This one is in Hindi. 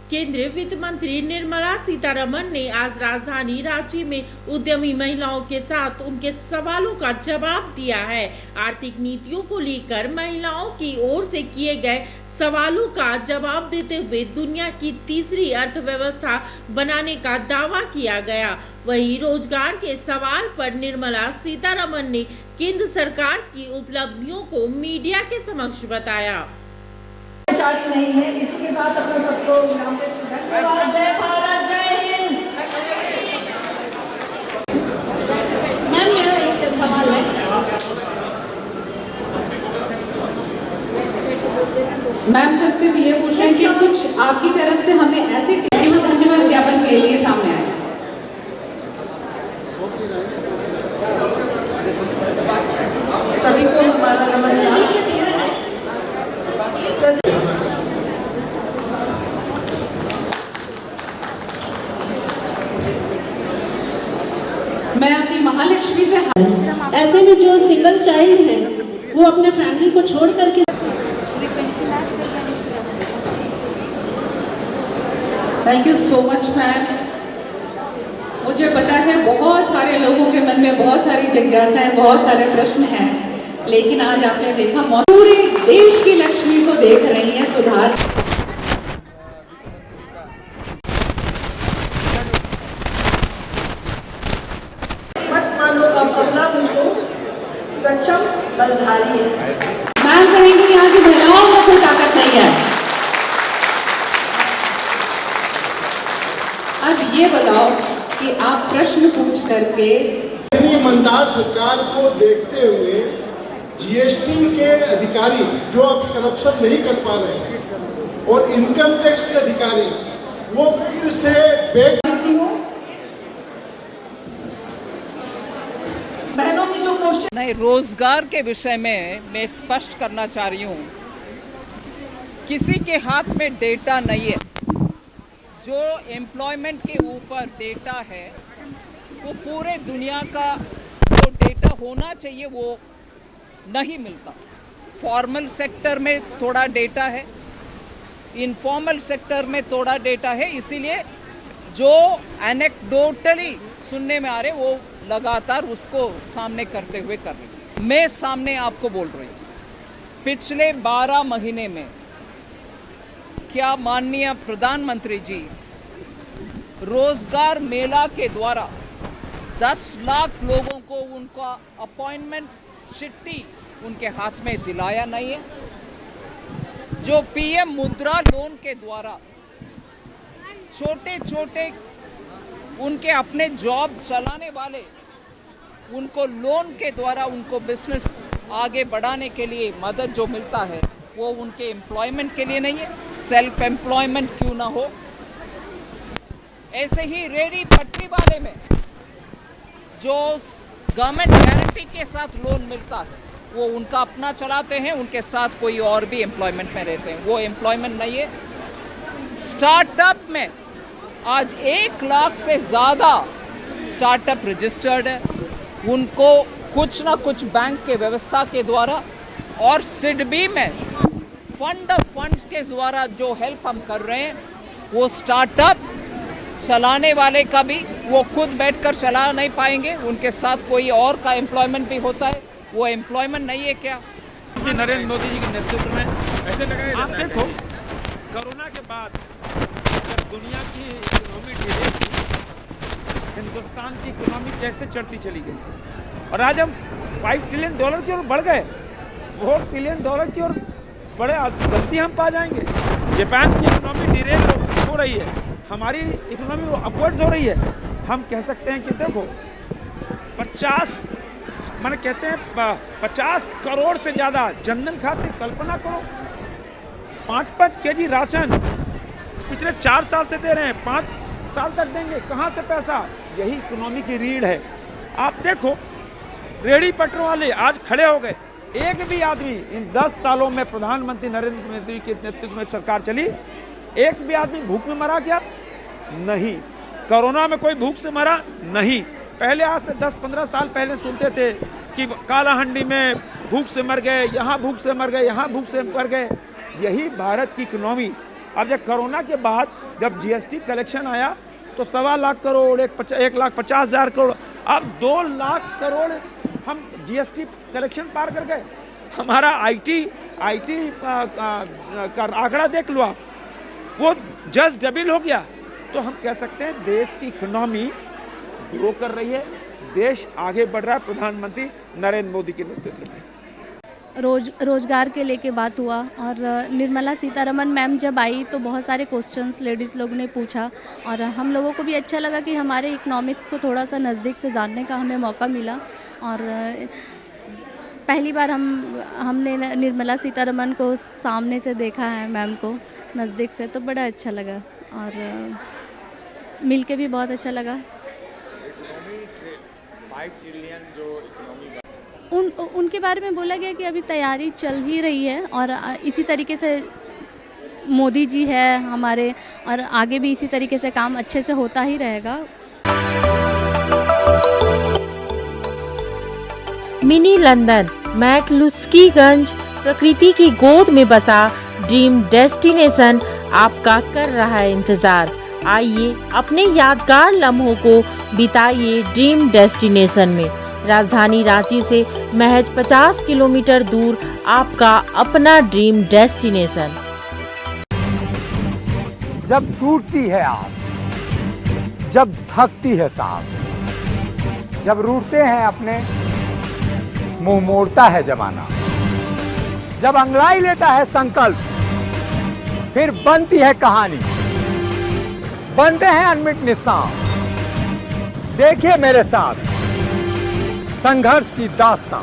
केंद्रीय वित्त मंत्री निर्मला सीतारमण ने आज राजधानी रांची में उद्यमी महिलाओं के साथ उनके सवालों का जवाब दिया है। आर्थिक नीतियों को लेकर महिलाओं की ओर से किए गए सवालों का जवाब देते हुए दुनिया की तीसरी अर्थव्यवस्था बनाने का दावा किया गया। वहीं रोजगार के सवाल पर निर्मला सीतारमण ने केंद्र सरकार की उपलब्धियों को मीडिया के समक्ष बताया। नहीं है, इसी के साथ अपना सबको धन्यवाद। जय भारत, जय हिंद। मैम, मेरा एक सवाल है। मैम सबसे ये पूछ रहे हैं कि कुछ आपकी तरफ से हमें ऐसे धन्यवाद ज्ञापन के लिए सामने आए। सभी को हमारा नमस्कार। मैं अपनी महालक्ष्मी से ऐसे में जो सिंगल चाइल्ड है वो अपने फैमिली को छोड़ करके thank you so much ma'am. मुझे पता है बहुत सारे लोगों के मन में बहुत सारी जिज्ञासाएं, बहुत सारे प्रश्न हैं, लेकिन आज आपने देखा पूरे देश की लक्ष्मी को देख रही हैं सुधार। सक्षम बलधारी है। मैं कहेंगे कि यहाँ की महिलाओं में कोई ताकत नहीं है। अब ये बताओ कि आप प्रश्न पूछ करके ईमानदार सरकार को देखते हुए जीएसटी के अधिकारी जो अब करप्शन नहीं कर पा रहे हैं और इनकम टैक्स के अधिकारी वो फिर से बहनों की जो क्वेश्चन नहीं, रोजगार के विषय में मैं स्पष्ट करना चाह रही हूँ, किसी के हाथ में डेटा नहीं है। जो एम्प्लॉयमेंट के ऊपर डेटा है वो पूरे दुनिया का जो डेटा होना चाहिए वो नहीं मिलता। फॉर्मल सेक्टर में थोड़ा डेटा है, इनफॉर्मल सेक्टर में थोड़ा डेटा है, इसीलिए जो एनेक्डोटली सुनने में आ रहे वो लगातार उसको सामने करते हुए कर रही। मैं सामने आपको बोल रही हूँ, पिछले 12 महीने में क्या माननीय प्रधानमंत्री जी रोजगार मेला के द्वारा 10 लाख लोगों को उनका अपॉइंटमेंट चिट्ठी उनके हाथ में दिलाया नहीं है। जो पीएम मुद्रा लोन के द्वारा छोटे छोटे उनके अपने जॉब चलाने वाले उनको लोन के द्वारा उनको बिजनेस आगे बढ़ाने के लिए मदद जो मिलता है वो उनके एम्प्लॉयमेंट के लिए नहीं है। सेल्फ एम्प्लॉयमेंट क्यों ना हो। ऐसे ही रेडी पटरी वाले में जो गवर्नमेंट गारंटी के साथ लोन मिलता है वो उनका अपना चलाते हैं, उनके साथ कोई और भी एम्प्लॉयमेंट में रहते हैं, वो एम्प्लॉयमेंट नहीं है। स्टार्टअप में आज 1 लाख से ज़्यादा स्टार्टअप रजिस्टर्ड है, उनको कुछ ना कुछ बैंक के व्यवस्था के द्वारा और सिडबी में फंड्स के द्वारा जो हेल्प हम कर रहे हैं वो स्टार्टअप चलाने वाले का भी वो खुद बैठकर चला नहीं पाएंगे, उनके साथ कोई और का एम्प्लॉयमेंट भी होता है, वो एम्प्लॉयमेंट नहीं है क्या। नरेंद्र मोदी जी के नेतृत्व में ऐसे लगे आप देखो कोरोना के बाद जब दुनिया की इकोनॉमी ढीली थी, हिंदुस्तान की इकोनॉमी कैसे चढ़ती चली गई और आज हम $5 ट्रिलियन की ओर बढ़ गए, $4 ट्रिलियन की ओर बड़े जल्दी हम पा जाएंगे। जापान की इकोनॉमी डिरेल हो रही है, हमारी इकोनॉमी अपवर्ड्स हो रही है। हम कह सकते हैं कि देखो 50 करोड़ से ज़्यादा जनधन खाते, कल्पना करो 5-5 केजी राशन पिछले 4 साल से दे रहे हैं, 5 साल तक देंगे, कहाँ से पैसा। यही इकोनॉमी की रीढ़ है। आप देखो रेडी पटरों वाले आज खड़े हो गए, एक भी आदमी इन 10 सालों में प्रधानमंत्री नरेंद्र मोदी के नेतृत्व में सरकार चली, एक भी आदमी भूख में मरा क्या? नहीं। कोरोना में कोई भूख से मरा? नहीं। पहले आज से 10-15 साल पहले सुनते थे कि कालाहंडी में भूख से मर गए, यहाँ भूख से मर गए, यहाँ भूख से मर गए। यही भारत की इकोनॉमी अब जब कोरोना के बाद जब जीएसटी कलेक्शन आया तो 1.25 लाख करोड़, 1,50,000 करोड़, अब 2 लाख करोड़ हम जीएसटी कलेक्शन पार कर गए। हमारा आईटी का आंकड़ा देख लो आप, वो जस्ट डबल हो गया। तो हम कह सकते हैं देश की इकोनॉमी ग्रो कर रही है, देश आगे बढ़ रहा है प्रधानमंत्री नरेंद्र मोदी के नेतृत्व में। रोजगार के लेके बात हुआ और निर्मला सीतारमण मैम जब आई तो बहुत सारे क्वेश्चंस लेडीज़ लोग ने पूछा और हम लोगों को भी अच्छा लगा कि हमारे इकोनॉमिक्स को थोड़ा सा नज़दीक से जानने का हमें मौका मिला। और पहली बार हमने निर्मला सीतारमण को सामने से देखा है, मैम को नज़दीक से, तो बड़ा अच्छा लगा और मिल के भी बहुत अच्छा लगा। 5 ट्रिलियन जो इकोनॉमी उनके बारे में बोला गया कि अभी तैयारी चल ही रही है और इसी तरीके से मोदी जी है हमारे और आगे भी इसी तरीके से काम अच्छे से होता ही रहेगा। मिनी लंदन मैक्लुस्कीगंज प्रकृति की गोद में बसा ड्रीम डेस्टिनेशन आपका कर रहा है इंतजार। आइए अपने यादगार लम्हों को बिताइए ड्रीम डेस्टिनेशन में। राजधानी रांची से महज 50 किलोमीटर दूर आपका अपना ड्रीम डेस्टिनेशन। जब टूटती है आस, जब थकती है सांस, जब रूठते हैं अपने, मुंह मोड़ता है जमाना, जब अंगड़ाई लेता है संकल्प, फिर बनती है कहानी, बनते हैं अनमिट निशान। देखिए मेरे साथ संघर्ष की दास्तां।